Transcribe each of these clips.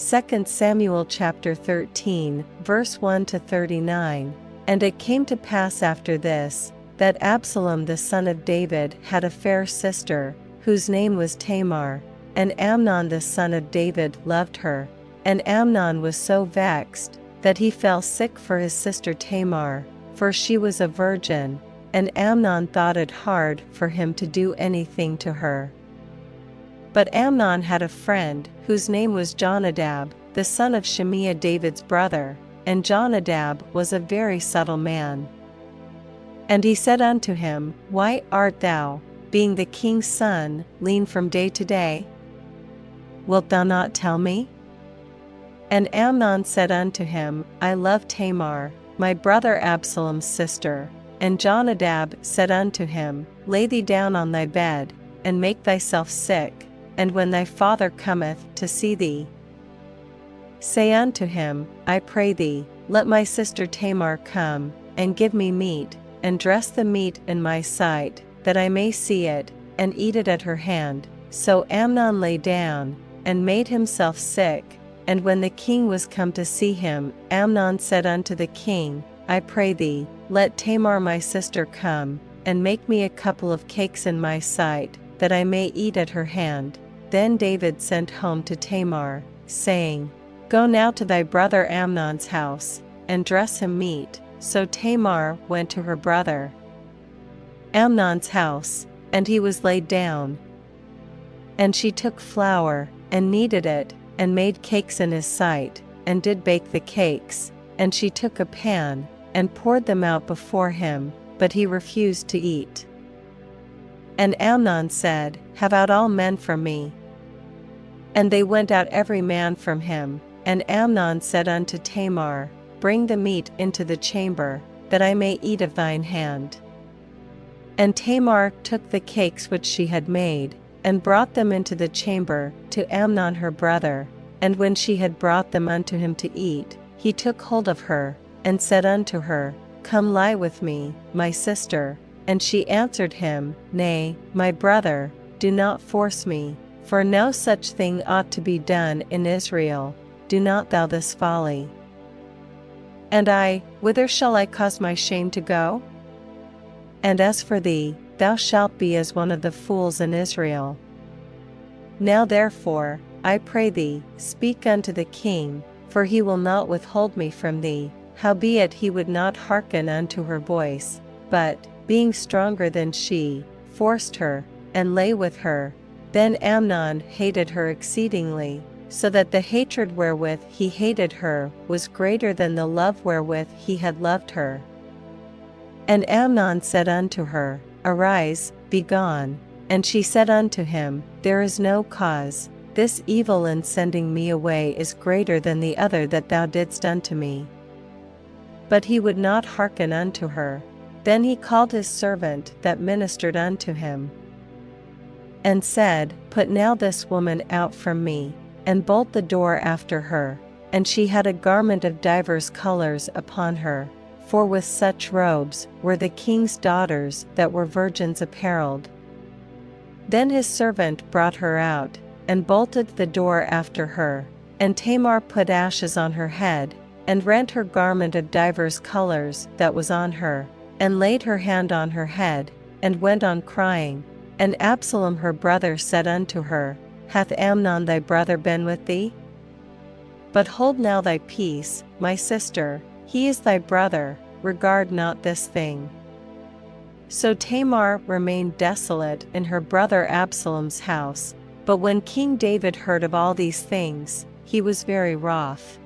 2 Samuel chapter 13, verse 1-39. And it came to pass after this, that Absalom the son of David had a fair sister, whose name was Tamar, and Amnon the son of David loved her. And Amnon was so vexed, that he fell sick for his sister Tamar, for she was a virgin, and Amnon thought it hard for him to do anything to her. But Amnon had a friend, whose name was Jonadab, the son of Shimea David's brother, and Jonadab was a very subtle man. And he said unto him, Why art thou, being the king's son, lean from day to day? Wilt thou not tell me? And Amnon said unto him, I love Tamar, my brother Absalom's sister. And Jonadab said unto him, Lay thee down on thy bed, and make thyself sick, and when thy father cometh to see thee, say unto him, I pray thee, let my sister Tamar come, and give me meat, and dress the meat in my sight, that I may see it, and eat it at her hand. So Amnon lay down, and made himself sick. And when the king was come to see him, Amnon said unto the king, I pray thee, let Tamar my sister come, and make me a couple of cakes in my sight, that I may eat at her hand. Then David sent home to Tamar, saying, Go now to thy brother Amnon's house, and dress him meat. So Tamar went to her brother Amnon's house, and he was laid down. And she took flour, and kneaded it, and made cakes in his sight, and did bake the cakes. And she took a pan, and poured them out before him, but he refused to eat. And Amnon said, Have out all men from me. And they went out every man from him. And Amnon said unto Tamar, Bring the meat into the chamber, that I may eat of thine hand. And Tamar took the cakes which she had made, and brought them into the chamber to Amnon her brother. And when she had brought them unto him to eat, he took hold of her, and said unto her, Come lie with me, my sister. And she answered him, Nay, my brother, do not force me, for no such thing ought to be done in Israel. Do not thou this folly. And I, whither shall I cause my shame to go? And as for thee, thou shalt be as one of the fools in Israel. Now therefore, I pray thee, speak unto the king, for he will not withhold me from thee. Howbeit he would not hearken unto her voice, but, being stronger than she, forced her, and lay with her. Then Amnon hated her exceedingly, so that the hatred wherewith he hated her was greater than the love wherewith he had loved her. And Amnon said unto her, Arise, be gone. And she said unto him, There is no cause. This evil in sending me away is greater than the other that thou didst unto me. But he would not hearken unto her. Then he called his servant that ministered unto him, and said, Put now this woman out from me, and bolt the door after her. And she had a garment of divers colors upon her, for with such robes were the king's daughters that were virgins apparelled. Then his servant brought her out, and bolted the door after her. And Tamar put ashes on her head, and rent her garment of divers colors that was on her, and laid her hand on her head, and went on crying. And Absalom her brother said unto her, Hath Amnon thy brother been with thee? But hold now thy peace, my sister, he is thy brother, regard not this thing. So Tamar remained desolate in her brother Absalom's house. But when King David heard of all these things, he was very wroth.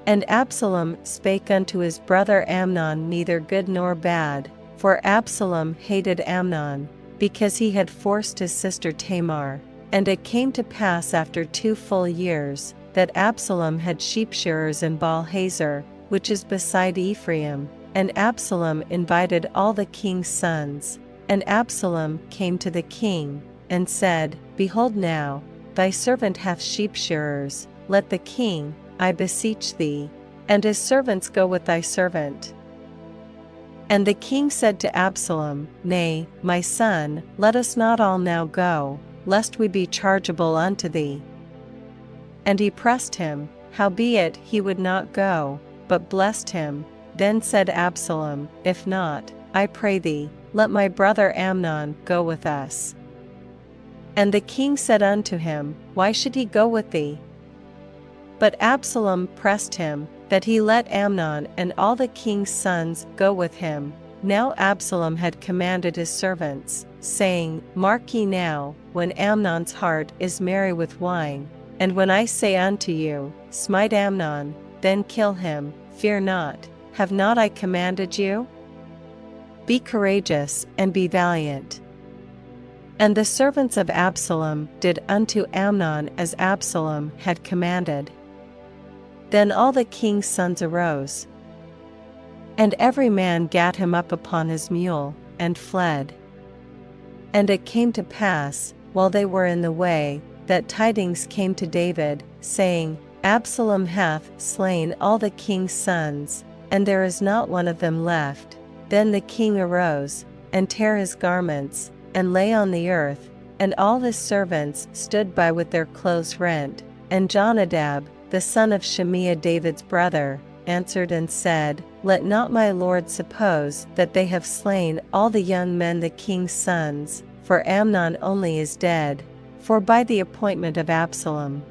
And Absalom spake unto his brother Amnon neither good nor bad, for Absalom hated Amnon, because he had forced his sister Tamar. And it came to pass after 2 full years, that Absalom had sheepshearers in Baal-hazor, which is beside Ephraim. And Absalom invited all the king's sons. And Absalom came to the king, and said, Behold now, thy servant hath sheepshearers, let the king, I beseech thee, and his servants go with thy servant. And the king said to Absalom, Nay, my son, let us not all now go, lest we be chargeable unto thee. And he pressed him, howbeit he would not go, but blessed him. Then said Absalom, If not, I pray thee, let my brother Amnon go with us. And the king said unto him, Why should he go with thee? But Absalom pressed him, that he let Amnon and all the king's sons go with him. Now Absalom had commanded his servants, saying, Mark ye now, when Amnon's heart is merry with wine, and when I say unto you, Smite Amnon, then kill him, fear not, have not I commanded you? Be courageous, and be valiant. And the servants of Absalom did unto Amnon as Absalom had commanded. Then all the king's sons arose, and every man gat him up upon his mule, and fled. And it came to pass, while they were in the way, that tidings came to David, saying, Absalom hath slain all the king's sons, and there is not one of them left. Then the king arose, and tare his garments, and lay on the earth, and all his servants stood by with their clothes rent. And Jonadab, the son of Shimea David's brother, answered and said, Let not my lord suppose that they have slain all the young men the king's sons, for Amnon only is dead, for by the appointment of Absalom.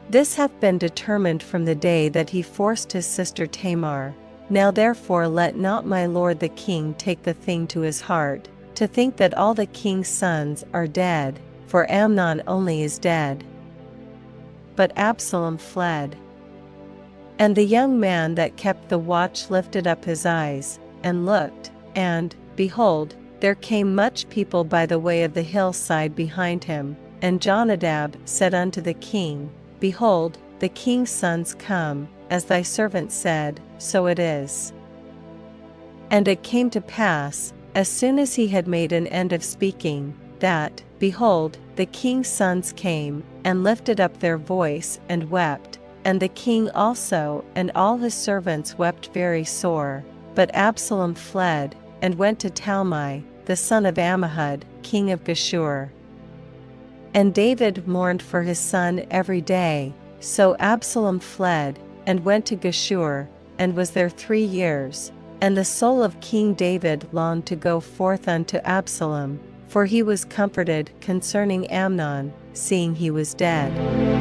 This hath been determined from the day that he forced his sister Tamar. Now therefore let not my lord the king take the thing to his heart, to think that all the king's sons are dead, for Amnon only is dead. But Absalom fled. And the young man that kept the watch lifted up his eyes, and looked, and, behold, there came much people by the way of the hillside behind him. And Jonadab said unto the king, Behold, the king's sons come, as thy servant said, so it is. And it came to pass, as soon as he had made an end of speaking, that, behold, the king's sons came, and lifted up their voice, and wept. And the king also and all his servants wept very sore. But Absalom fled, and went to Talmai, the son of Ammihud, king of Geshur. And David mourned for his son every day. So Absalom fled, and went to Geshur, and was there 3 years. And the soul of King David longed to go forth unto Absalom, for he was comforted concerning Amnon, seeing he was dead.